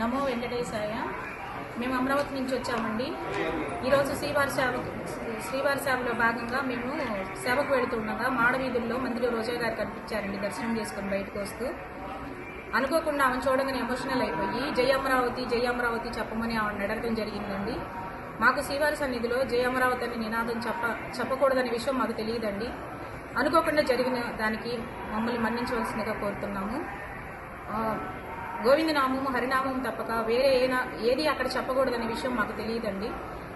నమో వెంకటేశాయ. మేము అమరావతి నుంచి వచ్చామండి. ఈరోజు శ్రీవారి సేవలో భాగంగా మేము సేవకు వెళుతుండగా మాడవీధుల్లో మందిలో రోజా గారు కనిపించారండి. దర్శనం చేసుకుని బయటకు వస్తూ అనుకోకుండా ఆమెను చూడగానే ఎమోషనల్ అయిపోయి జై అమరావతి చెప్పమని ఆమెను అడగడం జరిగిందండి. మాకు శ్రీవారి సన్నిధిలో జై అమరావతి అనే నినాదం చెప్పకూడదనే విషయం మాకు తెలియదండి. అనుకోకుండా జరిగిన దానికి మమ్మల్ని మన్నించవలసిందిగా కోరుతున్నాము. గోవిందనామము హరినామం తప్పక వేరే ఏది అక్కడ చెప్పకూడదనే విషయం మాకు తెలియదండి.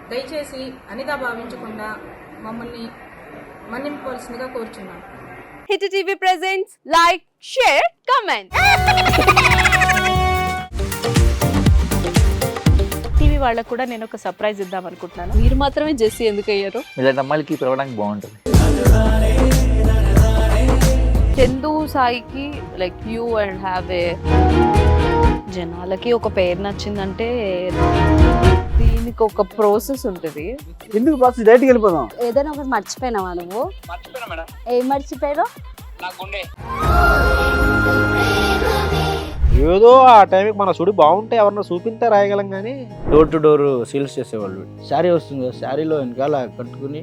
దయచేసి అనిదా భావించకుండా మమ్మల్ని మన్నింపవలసిందిగా కోరుచున్నాము. Hit TV presents like, share, comment. TV వాళ్ళకు కూడా నేను ఒక సర్ప్రైజ్ ఇద్దాం అనుకుంటున్నాను. మీరు మాత్రమే జెస్సీ ఎందుకు అయ్యారు? ఇలాంటి అమ్మాయిలకి పిలవడానికి బాగుంటుంది. చందు సాయికి like you and have a జనాలకి ఒక పేరు నచ్చిందంటే దీనికి ఒక ప్రాసెస్ ఉంటుంది. ఎందుకు బాక్స్ డైరెక్ట్కి వెళ్ళిపోదాం. ఏదైనా ఒకటి మర్చిపోయినావా నువ్వు? ఏం మర్చిపోయావు? ఏదో ఆ టైంకి మన సుడి బాగుంటే ఎవరన్నా చూపిస్తే రాయగలం కానీ డోర్ టు డోర్ సేల్స్ చేసేవాళ్ళు. శారీ వస్తుంది, శారీలో వెనకాల కట్టుకుని